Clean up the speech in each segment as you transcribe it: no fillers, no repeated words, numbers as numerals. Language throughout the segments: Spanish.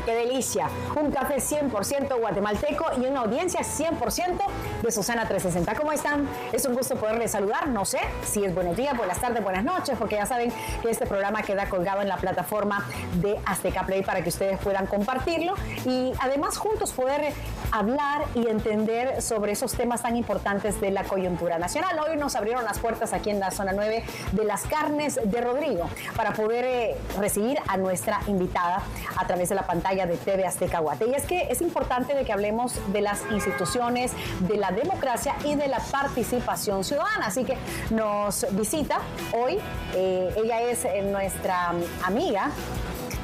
¡Qué delicia! Un café 100% guatemalteco y una audiencia 100% de Susana 360. ¿Cómo están? Es un gusto poderles saludar. No sé si es buenos días, buenas tardes, buenas noches, porque ya saben que este programa queda colgado en la plataforma de Azteca Play para que ustedes puedan compartirlo y además juntos poder hablar y entender sobre esos temas tan importantes de la coyuntura nacional. Hoy nos abrieron las puertas aquí en la zona 9 de las carnes de Rodrigo para poder recibir a nuestra invitada a través de la pantalla de TV Azteca Guate. Y es que es importante de que hablemos de las instituciones, de la democracia y de la participación ciudadana. Así que nos visita hoy, ella es nuestra amiga,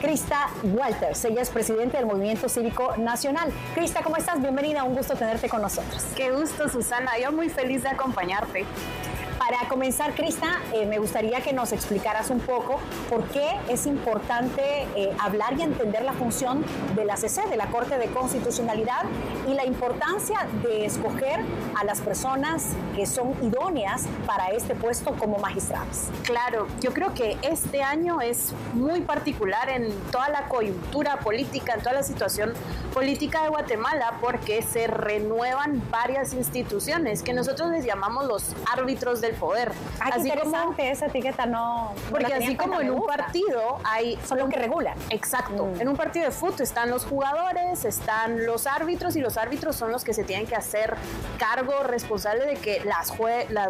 Krista Walters. Ella es presidente del Movimiento Cívico Nacional. Krista, ¿cómo estás? Bienvenida, un gusto tenerte con nosotros. Qué gusto, Susana. Yo muy feliz de acompañarte. Para comenzar, Krista, me gustaría que nos explicaras un poco por qué es importante hablar y entender la función de la CC, de la Corte de Constitucionalidad, y la importancia de escoger a las personas que son idóneas para este puesto como magistrados. Claro, yo creo que este año es muy particular en toda la coyuntura política, en toda la situación política de Guatemala, porque se renuevan varias instituciones que nosotros les llamamos los árbitros del poder. Así interesante, esa etiqueta no. Porque no así como en un partido hay. Son los que regulan. Exacto. En un partido de fútbol están los jugadores, están los árbitros, y los árbitros son los que se tienen que hacer cargo responsable de que las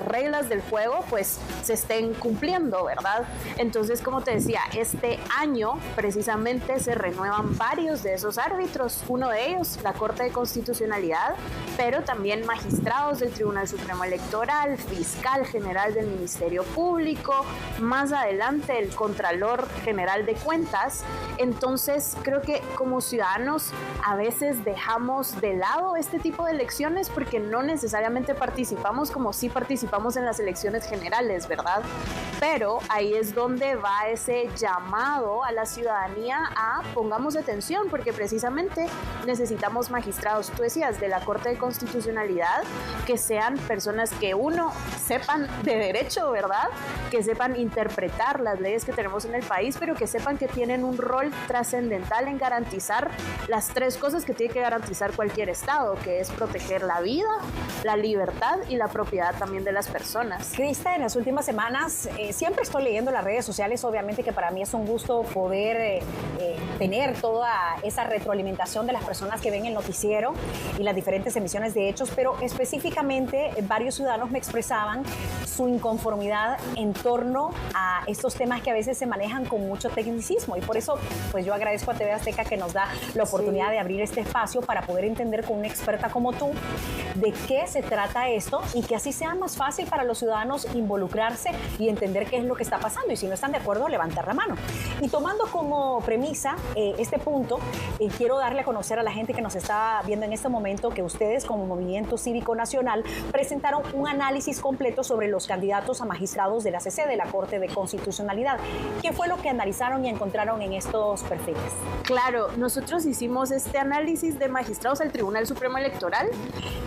reglas del juego pues se estén cumpliendo, ¿verdad? Entonces, como te decía, este año precisamente se renuevan varios de esos árbitros. Uno de ellos, la Corte de Constitucionalidad, pero también magistrados del Tribunal Supremo Electoral, fiscal general del Ministerio Público, más adelante el Contralor General de Cuentas. Entonces creo que como ciudadanos a veces dejamos de lado este tipo de elecciones porque no necesariamente participamos como si participamos en las elecciones generales, ¿verdad? Pero ahí es donde va ese llamado a la ciudadanía a pongamos atención, porque precisamente necesitamos magistrados, tú decías, de la Corte de Constitucionalidad, que sean personas que uno sepan de derecho, ¿verdad? Que sepan interpretar las leyes que tenemos en el país, pero que sepan que tienen un rol trascendental en garantizar las tres cosas que tiene que garantizar cualquier Estado, que es proteger la vida, la libertad y la propiedad también de las personas. Krista, en las últimas semanas siempre estoy leyendo las redes sociales, obviamente que para mí es un gusto poder tener toda esa retroalimentación de las personas que ven el noticiero y las diferentes emisiones de hechos, pero específicamente varios ciudadanos me expresaban su inconformidad en torno a estos temas que a veces se manejan con mucho tecnicismo, y por eso pues yo agradezco a TV Azteca que nos da la oportunidad de abrir este espacio para poder entender con una experta como tú de qué se trata esto y que así sea más fácil para los ciudadanos involucrarse y entender qué es lo que está pasando, y si no están de acuerdo, levantar la mano. Y tomando como premisa este punto, quiero darle a conocer a la gente que nos está viendo en este momento que ustedes como Movimiento Cívico Nacional presentaron un análisis completo sobre los candidatos a magistrados de la CC, de la Corte de Constitucionalidad. ¿Qué fue lo que analizaron y encontraron en estos perfiles? Claro, nosotros hicimos este análisis de magistrados al Tribunal Supremo Electoral,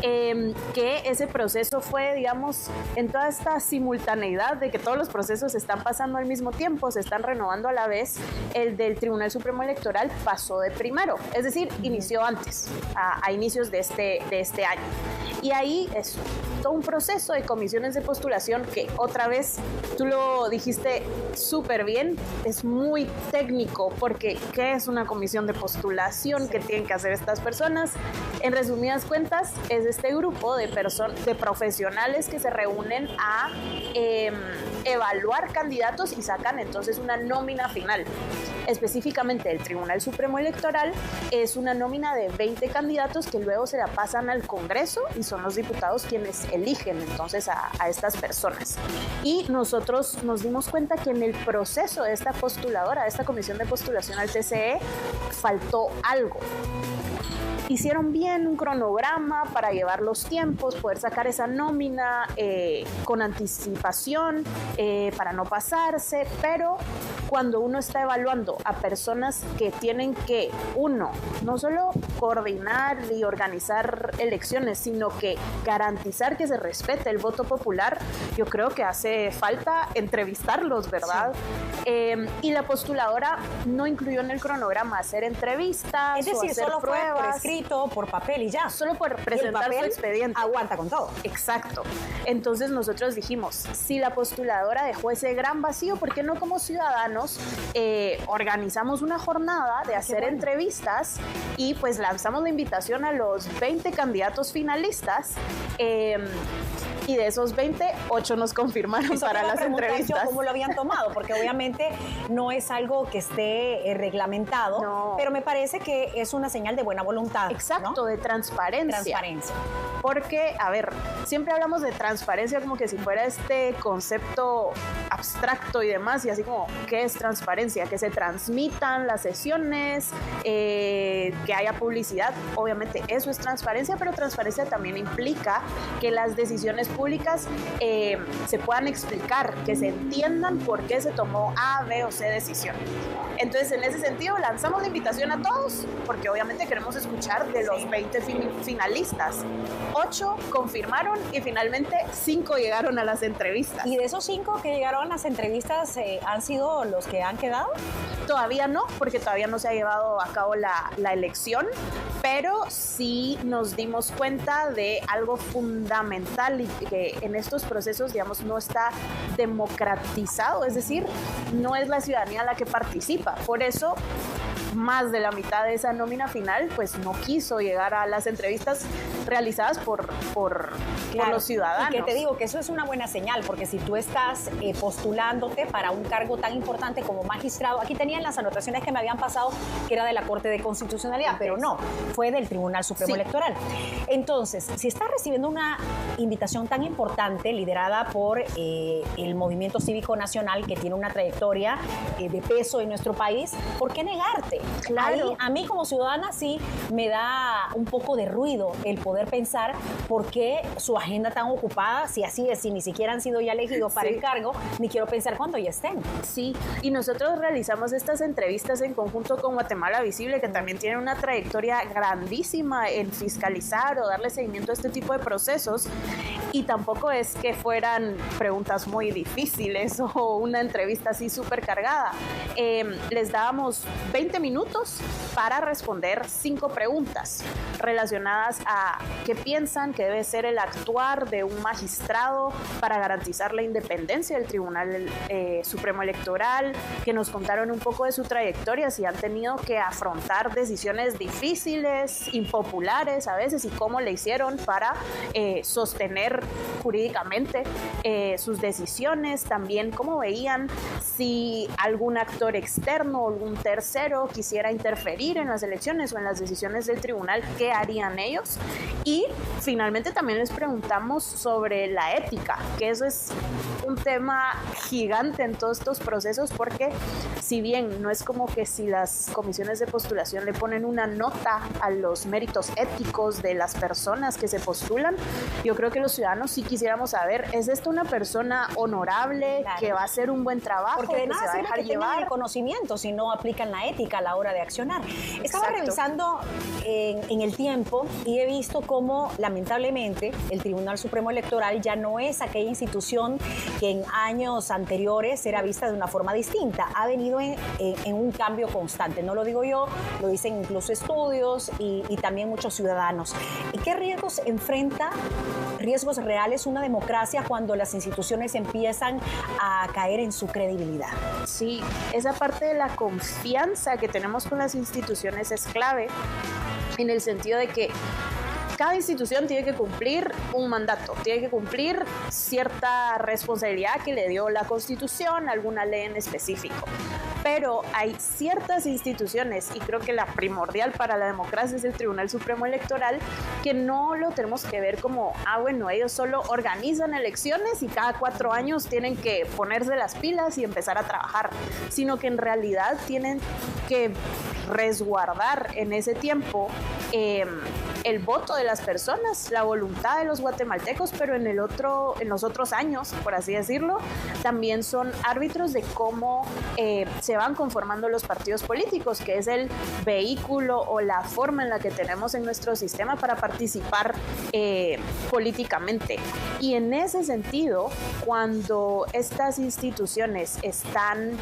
que ese proceso fue, digamos, en toda esta simultaneidad de que todos los procesos están pasando al mismo tiempo, se están renovando a la vez. El del Tribunal Supremo Electoral pasó de primero, es decir, inició antes, a inicios de este año. Y ahí es todo un proceso de comisiones de postulación que, otra vez, tú lo dijiste súper bien, es muy técnico, porque ¿qué es una comisión de postulación? ¿Qué tienen que hacer estas personas? En resumidas cuentas, es este grupo de profesionales que se reúnen a evaluar candidatos y sacan entonces una nómina final. Específicamente el Tribunal Supremo Electoral es una nómina de 20 candidatos que luego se la pasan al Congreso y son los diputados quienes eligen entonces a estas personas. Y nosotros nos dimos cuenta que en el proceso de esta postuladora, de esta comisión de postulación al TCE, faltó algo. Hicieron bien un cronograma para llevar los tiempos, poder sacar esa nómina con anticipación para no pasarse, pero cuando uno está evaluando a personas que tienen que, uno, no solo coordinar y organizar elecciones, sino que garantizar que se respete el voto popular, yo creo que hace falta entrevistarlos, ¿verdad? Sí. Y la postuladora no incluyó en el cronograma hacer entrevistas, es decir, o hacer solo pruebas. fue por escrito, por papel y ya. Solo por presentar su expediente. Aguanta con todo. Exacto. Entonces nosotros dijimos, si la postuladora dejó ese gran vacío, ¿por qué no como ciudadanos organizamos una jornada de hacer entrevistas y pues lanzamos la invitación a los 20 candidatos finalistas? Y de esos 20, 8 nos confirmaron para las entrevistas. ¿Cómo lo habían tomado? Porque obviamente no es algo que esté reglamentado, no, pero me parece que es una señal de buena voluntad. Exacto, ¿no? De transparencia. Transparencia. Porque, a ver, siempre hablamos de transparencia como que si fuera este concepto abstracto y demás, y así como, ¿qué es transparencia? Que se transmitan las sesiones, que haya publicidad. Obviamente eso es transparencia, pero transparencia también implica que las decisiones públicas se puedan explicar, que se entiendan por qué se tomó A, B o C decisión. Entonces, en ese sentido, lanzamos la invitación a todos, porque obviamente queremos escuchar de los 20 finalistas. 8 confirmaron y finalmente 5 llegaron a las entrevistas. ¿Y de esos 5 que llegaron a las entrevistas han sido los que han quedado? Todavía no, porque todavía no se ha llevado a cabo la elección, pero sí nos dimos cuenta de algo fundamental y que en estos procesos, digamos, no está democratizado, es decir, no es la ciudadanía la que participa. Por eso, más de la mitad de esa nómina final, pues no quiso llegar a las entrevistas realizadas por los ciudadanos. Y que te digo que eso es una buena señal, porque si tú estás postulándote para un cargo tan importante como magistrado, aquí tenían las anotaciones que me habían pasado que era de la Corte de Constitucionalidad, pero no, fue del Tribunal Supremo Electoral. Entonces, si estás recibiendo una invitación tan importante liderada por el Movimiento Cívico Nacional, que tiene una trayectoria de peso en nuestro país, ¿por qué negarte? Claro. Ahí, a mí como ciudadana sí me da un poco de ruido el poder pensar por qué su agenda tan ocupada, si así es, si ni siquiera han sido ya elegidos para el cargo, ni quiero pensar cuándo ya estén. Sí, y nosotros realizamos estas entrevistas en conjunto con Guatemala Visible, que también tiene una trayectoria grandísima en fiscalizar o darle seguimiento a este tipo de procesos, y tampoco es que fueran preguntas muy difíciles o una entrevista así súper cargada. Les dábamos 20 minutos para responder 5 preguntas relacionadas a qué piensan que debe ser el actuar de un magistrado para garantizar la independencia del Tribunal Supremo Electoral, que nos contaron un poco de su trayectoria, si han tenido que afrontar decisiones difíciles, impopulares a veces, y cómo le hicieron para sostener jurídicamente sus decisiones, también cómo veían si algún actor externo o algún tercero quisiera interferir en las elecciones o en las decisiones del tribunal, ¿qué harían ellos? Y finalmente también les preguntamos sobre la ética, que eso es un tema gigante en todos estos procesos, porque si bien no es como que si las comisiones de postulación le ponen una nota a los méritos éticos de las personas que se postulan, yo creo que los ciudadanos sí quisiéramos saber, ¿es esta una persona honorable, que va a hacer un buen trabajo, porque de que nada se va a sirve dejar que tengan llevar? el conocimiento si no aplican la ética a la hora de accionar. Estaba Exacto. revisando en el tiempo y he visto cómo lamentablemente el Tribunal Supremo Electoral ya no es aquella institución que en años anteriores era vista de una forma distinta. Ha venido en un cambio constante. No lo digo yo, lo dicen incluso estudios y también muchos ciudadanos. ¿Y qué riesgos enfrenta? Riesgos reales una democracia cuando las instituciones empiezan a caer en su credibilidad. Sí, esa parte de la confianza que tenemos con las instituciones es clave, en el sentido de que cada institución tiene que cumplir un mandato, tiene que cumplir cierta responsabilidad que le dio la Constitución, alguna ley en específico. Pero hay ciertas instituciones, y creo que la primordial para la democracia es el Tribunal Supremo Electoral, que no lo tenemos que ver como, bueno, ellos solo organizan elecciones y cada 4 años tienen que ponerse las pilas y empezar a trabajar, sino que en realidad tienen que resguardar en ese tiempo el voto de las personas, la voluntad de los guatemaltecos, pero en los otros años, por así decirlo, también son árbitros de cómo se van conformando los partidos políticos, que es el vehículo o la forma en la que tenemos en nuestro sistema para participar políticamente. Y en ese sentido, cuando estas instituciones están,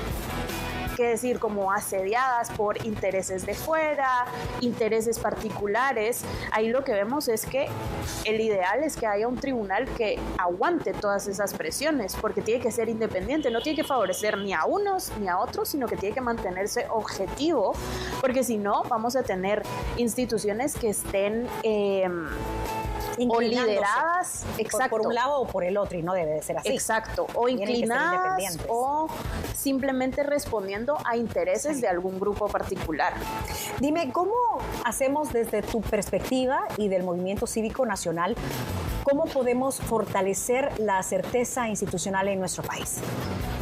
que decir, como asediadas por intereses de fuera, intereses particulares, ahí lo que vemos es que el ideal es que haya un tribunal que aguante todas esas presiones, porque tiene que ser independiente, no tiene que favorecer ni a unos ni a otros, sino que tiene que mantenerse objetivo, porque si no vamos a tener instituciones que estén o lideradas, exacto, por un lado o por el otro, y no debe de ser así. Exacto, o inclinadas o simplemente respondiendo a intereses de algún grupo particular. Dime, ¿cómo hacemos desde tu perspectiva y del Movimiento Cívico Nacional, cómo podemos fortalecer la certeza institucional en nuestro país?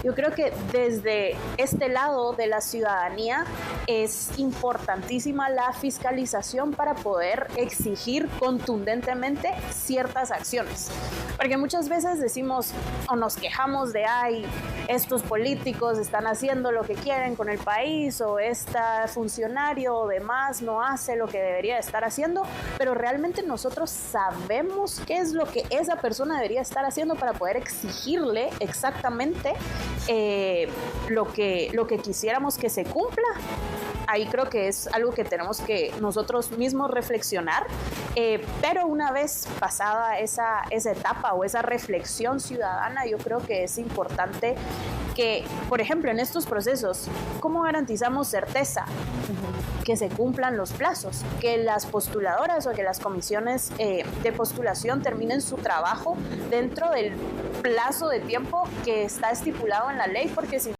Yo creo que desde este lado de la ciudadanía es importantísima la fiscalización para poder exigir contundentemente ciertas acciones. Porque muchas veces decimos o nos quejamos de, ay, estos políticos están haciendo lo que quieren con el país, o este funcionario o demás no hace lo que debería estar haciendo, pero realmente nosotros sabemos qué es lo que esa persona debería estar haciendo para poder exigirle exactamente lo que quisiéramos que se cumpla. Ahí creo que es algo que tenemos que nosotros mismos reflexionar, pero una vez pasada esa etapa o esa reflexión ciudadana, yo creo que es importante que, por ejemplo, en estos procesos, ¿cómo garantizamos certeza? Que se cumplan los plazos, que las postuladoras o que las comisiones de postulación terminen su trabajo dentro del plazo de tiempo que está estipulado en la ley, porque si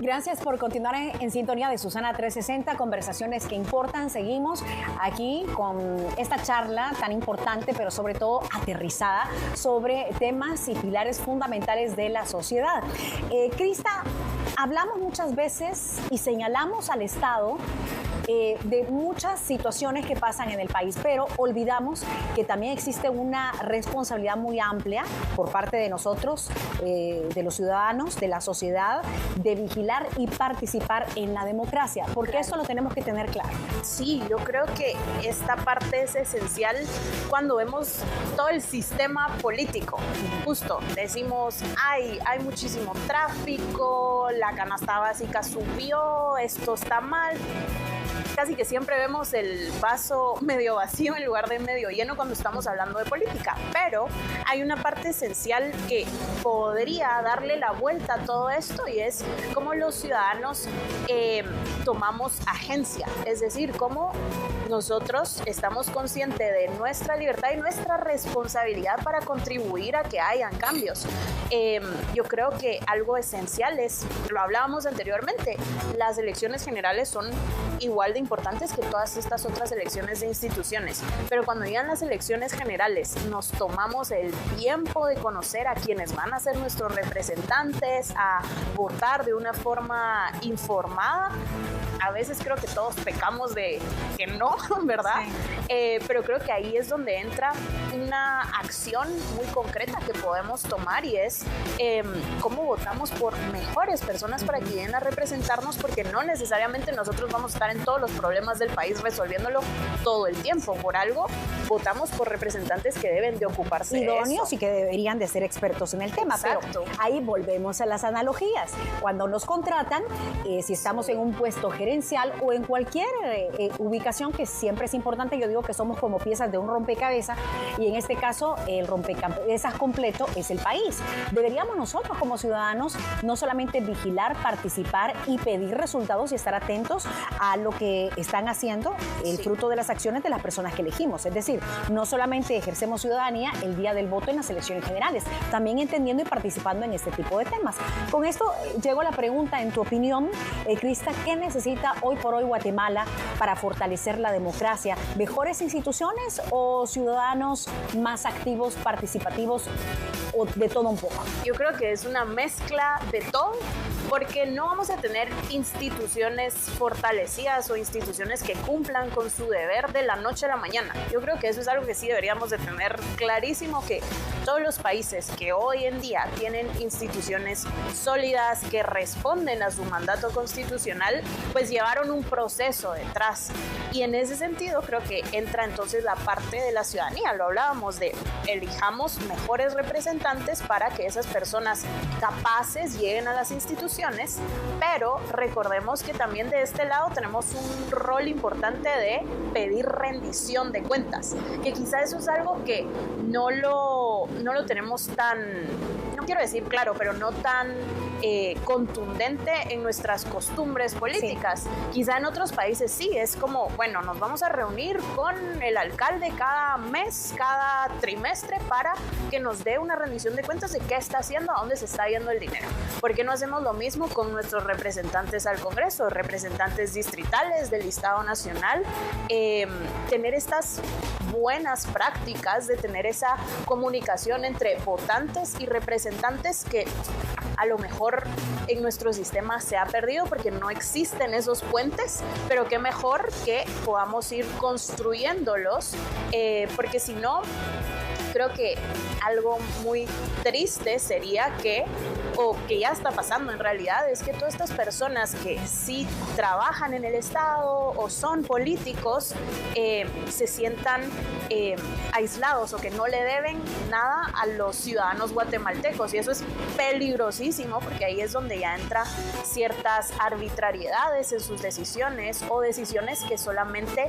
Gracias por continuar en sintonía de Susana 360, conversaciones que importan. Seguimos aquí con esta charla tan importante, pero sobre todo aterrizada, sobre temas y pilares fundamentales de la sociedad. Crista, hablamos muchas veces y señalamos al Estado de muchas situaciones que pasan en el país, pero olvidamos que también existe una responsabilidad muy amplia por parte de nosotros, de los ciudadanos, de la sociedad, de vigilar y participar en la democracia, porque eso lo tenemos que tener claro. Sí, yo creo que esta parte es esencial cuando vemos todo el sistema político. Justo decimos, hay muchísimo tráfico, la canasta básica subió, esto está mal. Casi que siempre vemos el vaso medio vacío en lugar de medio lleno cuando estamos hablando de política, pero hay una parte esencial que podría darle la vuelta a todo esto y es cómo los ciudadanos tomamos agencia, es decir, cómo nosotros estamos conscientes de nuestra libertad y nuestra responsabilidad para contribuir a que hayan cambios. Yo creo que algo esencial es, lo hablábamos anteriormente, las elecciones generales son igual de importantes que todas estas otras elecciones de instituciones, pero cuando llegan las elecciones generales nos tomamos el tiempo de conocer a quienes van a ser nuestros representantes, a votar de una forma informada. A veces creo que todos pecamos de que no, ¿verdad? Sí. Pero creo que ahí es donde entra una acción muy concreta que podemos tomar y es cómo votamos por mejores personas para que lleguen a representarnos, porque no necesariamente nosotros vamos a estar en todos los problemas del país resolviéndolo todo el tiempo. Por algo votamos por representantes que deben de ocuparse idóneos de eso. Y que deberían de ser expertos en el tema. Exacto. Pero ahí volvemos a las analogías. Cuando nos contratan, si estamos en un puesto gerencial o en cualquier ubicación, que siempre es importante, yo digo que somos como piezas de un rompecabezas y en este caso el rompecabezas completo es el país. Deberíamos nosotros como ciudadanos no solamente vigilar, participar y pedir resultados y estar atentos a lo que están haciendo, el fruto de las acciones de las personas que elegimos. Es decir, no solamente ejercemos ciudadanía el día del voto en las elecciones generales, también entendiendo y participando en este tipo de temas. Con esto llego a la pregunta, en tu opinión, Crista, ¿qué necesita hoy por hoy Guatemala para fortalecer la democracia? ¿Mejores instituciones o ciudadanos más activos, participativos o de todo un poco? Yo creo que es una mezcla de todo, porque no vamos a tener instituciones fortalecidas o instituciones que cumplan con su deber de la noche a la mañana. Yo creo que eso es algo que sí deberíamos de tener clarísimo, que todos los países que hoy en día tienen instituciones sólidas que responden a su mandato constitucional, pues llevaron un proceso detrás. Y en ese sentido creo que entra entonces la parte de la ciudadanía. Lo hablábamos de elijamos mejores representantes para que esas personas capaces lleguen a las instituciones, pero recordemos que también de este lado tenemos un rol importante de pedir rendición de cuentas, que quizá eso es algo que no lo tenemos tan, no quiero decir claro, pero no tan contundente en nuestras costumbres políticas. Sí. Quizá en otros países sí, es como, bueno, nos vamos a reunir con el alcalde cada mes, cada trimestre para que nos dé una rendición de cuentas de qué está haciendo, a dónde se está yendo el dinero. ¿Por qué no hacemos lo mismo con nuestros representantes al Congreso, representantes distritales del Estado Nacional? Tener estas buenas prácticas de tener esa comunicación entre votantes y representantes que a lo mejor en nuestro sistema se ha perdido porque no existen esos puentes, pero qué mejor que podamos ir construyéndolos, porque si no, creo que algo muy triste sería que, o que ya está pasando en realidad, es que todas estas personas que sí trabajan en el Estado o son políticos se sientan aislados o que no le deben nada a los ciudadanos guatemaltecos, y eso es peligrosísimo porque ahí es donde ya entra ciertas arbitrariedades en sus decisiones o decisiones que solamente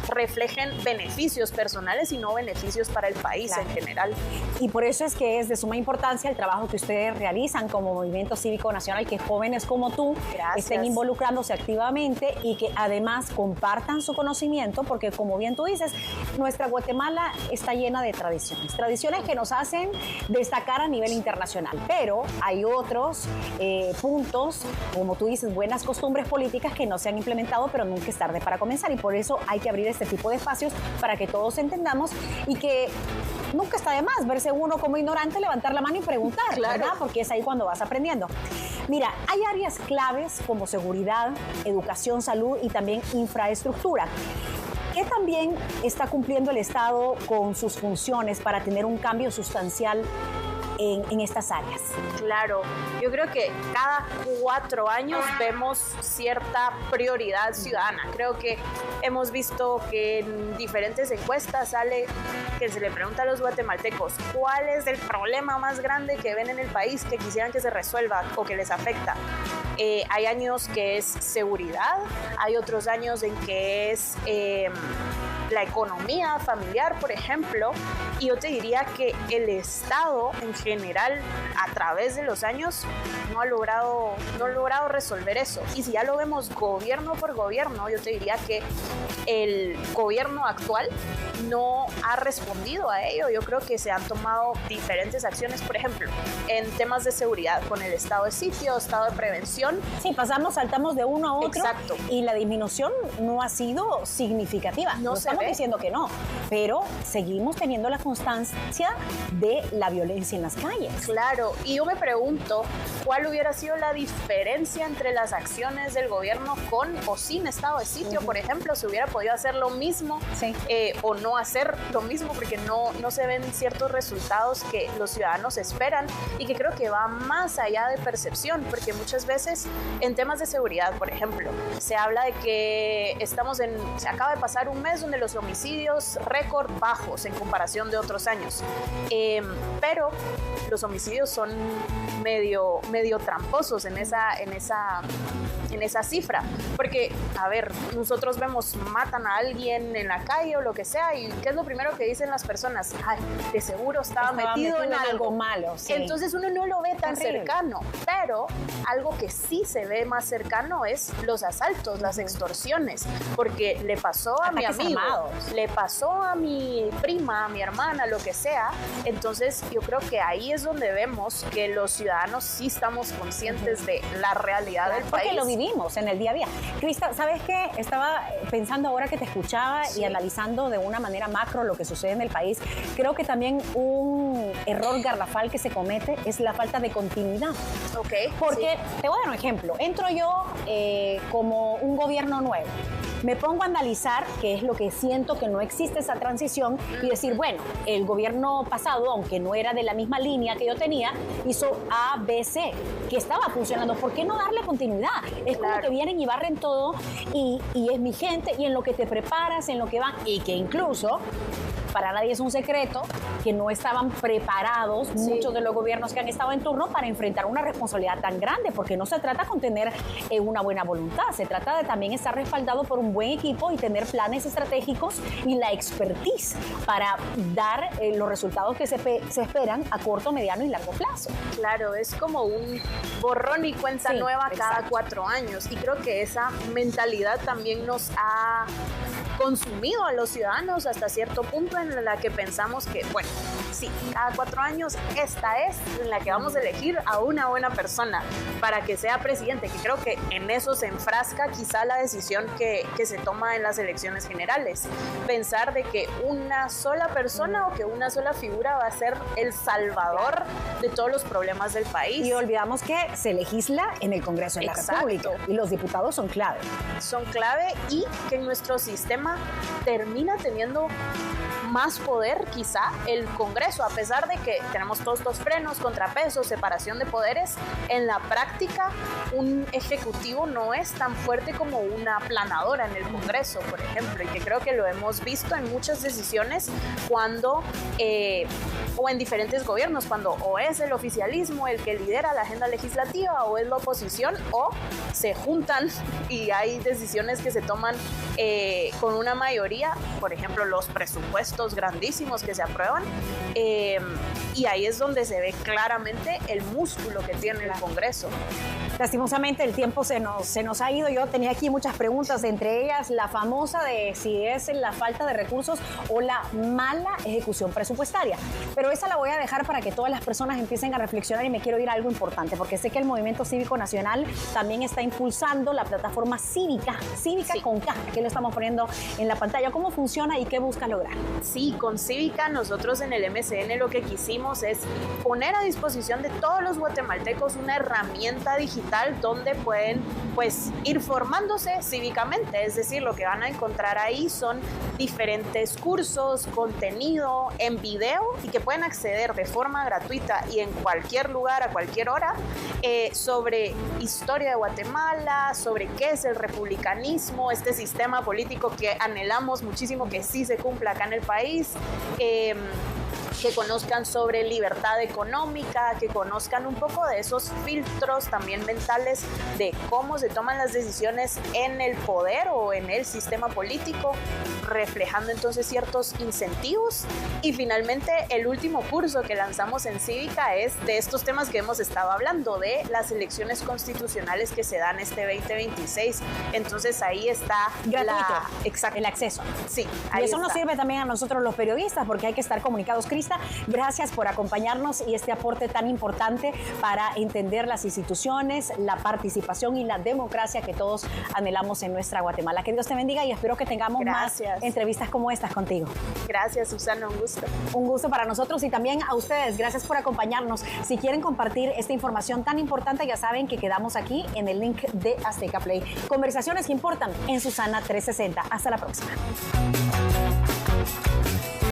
reflejen beneficios personales y no beneficios para el país en general. Y por eso es que es de suma importancia el trabajo que ustedes realizan como Movimiento Cívico Nacional, que jóvenes como tú estén involucrándose activamente y que además compartan su conocimiento, porque como bien tú dices, nuestra Guatemala está llena de tradiciones que nos hacen destacar a nivel internacional, pero hay otros puntos, como tú dices, buenas costumbres políticas que no se han implementado, pero nunca es tarde para comenzar, y por eso hay que abrir este tipo de espacios para que todos entendamos y que nunca está de más verse uno como ignorante, levantar la mano y preguntar, ¿verdad? Porque es ahí cuando vas aprendiendo. Mira, hay áreas claves como seguridad, educación, salud y también infraestructura. ¿Qué también está cumpliendo el Estado con sus funciones para tener un cambio sustancial en estas áreas? Claro, yo creo que cada 4 años vemos cierta prioridad ciudadana. Creo que hemos visto que en diferentes encuestas sale que se le pregunta a los guatemaltecos cuál es el problema más grande que ven en el país que quisieran que se resuelva o que les afecta. Hay años que es seguridad, hay otros años en que es la economía familiar, por ejemplo, y yo te diría que el Estado en general a través de los años no ha logrado resolver eso. Y si ya lo vemos gobierno por gobierno, yo te diría que el gobierno actual no ha respondido a ello. Yo creo que se han tomado diferentes acciones, por ejemplo, en temas de seguridad, con el estado de sitio, estado de prevención. Sí, saltamos de uno a otro. Exacto. Y la disminución no ha sido significativa. No estamos diciendo que no, pero seguimos teniendo la constancia de la violencia en las calles. Claro, y yo me pregunto cuál hubiera sido la diferencia entre las acciones del gobierno con o sin estado de sitio, por ejemplo, si hubiera podido hacer lo mismo o no hacer lo mismo, porque no se ven ciertos resultados que los ciudadanos esperan y que creo que va más allá de percepción, porque muchas veces en temas de seguridad, por ejemplo, se habla de que se acaba de pasar un mes donde los homicidios récord bajos en comparación de otros años, pero los homicidios son medio tramposos en esa cifra, porque, a ver, nosotros vemos, matan a alguien en la calle o lo que sea, y ¿qué es lo primero que dicen las personas? Ay, de seguro estaba metido en algo malo. Sí. Entonces uno no lo ve tan cercano, pero algo que sí se ve más cercano es los asaltos, las extorsiones, porque le pasó a mi amigo, le pasó a mi prima, a mi hermana, lo que sea. Entonces yo creo que ahí es donde vemos que los ciudadanos sí estamos conscientes de la realidad del país. Porque lo vivimos en el día a día. Crista, ¿sabes qué? Estaba pensando ahora que te escuchaba y analizando de una manera macro lo que sucede en el país. Creo que también un error garrafal que se comete es la falta de continuidad. Porque, te voy a dar un ejemplo. Entro yo como un gobierno nuevo. Me pongo a analizar qué es lo que siento que no existe esa transición y decir, bueno, el gobierno pasado, aunque no era de la misma línea que yo tenía, hizo A, B, C, que estaba funcionando. ¿Por qué no darle continuidad? Es como que vienen y barren todo y es mi gente, y en lo que te preparas, en lo que van, y que incluso para nadie es un secreto que no estaban preparados muchos de los gobiernos que han estado en turno para enfrentar una responsabilidad tan grande, porque no se trata con tener una buena voluntad, se trata de también estar respaldado por un buen equipo y tener planes estratégicos y la expertise para dar los resultados que se esperan a corto, mediano y largo plazo. Claro, es como un borrón y cuenta nueva cada 4 años, y creo que esa mentalidad también nos ha consumido a los ciudadanos hasta cierto punto, en la que pensamos que, bueno, sí, cada 4 años esta es en la que vamos a elegir a una buena persona para que sea presidente, que creo que en eso se enfrasca quizá la decisión que se toma en las elecciones generales, pensar de que una sola persona o que una sola figura va a ser el salvador de todos los problemas del país. Y olvidamos que se legisla en el Congreso de la República y los diputados son clave. Son clave, y que en nuestro sistema termina teniendo más poder quizá el Congreso, a pesar de que tenemos todos estos frenos, contrapesos, separación de poderes. En la práctica, un ejecutivo no es tan fuerte como una aplanadora en el Congreso, por ejemplo, y que creo que lo hemos visto en muchas decisiones cuando, o en diferentes gobiernos, cuando o es el oficialismo el que lidera la agenda legislativa o es la oposición, o se juntan y hay decisiones que se toman con una mayoría, por ejemplo los presupuestos grandísimos que se aprueban, y ahí es donde se ve claramente el músculo que tiene el Congreso. Lastimosamente el tiempo se nos ha ido. Yo tenía aquí muchas preguntas, entre ellas la famosa de si es la falta de recursos o la mala ejecución presupuestaria. Pero esa la voy a dejar para que todas las personas empiecen a reflexionar, y me quiero ir a algo importante, porque sé que el Movimiento Cívico Nacional también está impulsando la plataforma Cívica sí. Con K, que lo estamos poniendo en la pantalla. ¿Cómo funciona y qué busca lograr? Sí, con Cívica nosotros en el MCN lo que quisimos es poner a disposición de todos los guatemaltecos una herramienta digital donde pueden pues ir formándose cívicamente, es decir, lo que van a encontrar ahí son diferentes cursos, contenido en video, y que pueden acceder de forma gratuita y en cualquier lugar, a cualquier hora, sobre historia de Guatemala, sobre qué es el republicanismo, este sistema político que anhelamos muchísimo que sí se cumpla acá en el país, que conozcan sobre libertad económica, que conozcan un poco de esos filtros también mentales de cómo se toman las decisiones en el poder o en el sistema político, reflejando entonces ciertos incentivos. Y finalmente el último curso que lanzamos en Cívica es de estos temas que hemos estado hablando, de las elecciones constitucionales que se dan este 2026. Entonces ahí está gratuito el acceso. Sí, y eso nos sirve también a nosotros los periodistas, porque hay que estar comunicados. Crista, gracias por acompañarnos y este aporte tan importante para entender las instituciones, la participación y la democracia que todos anhelamos en nuestra Guatemala. Que Dios te bendiga y espero que tengamos más entrevistas como estas contigo. Gracias, Susana, un gusto. Un gusto para nosotros y también a ustedes. Gracias por acompañarnos. Si quieren compartir esta información tan importante, ya saben que quedamos aquí en el link de Azteca Play. Conversaciones que importan en Susana 360. Hasta la próxima.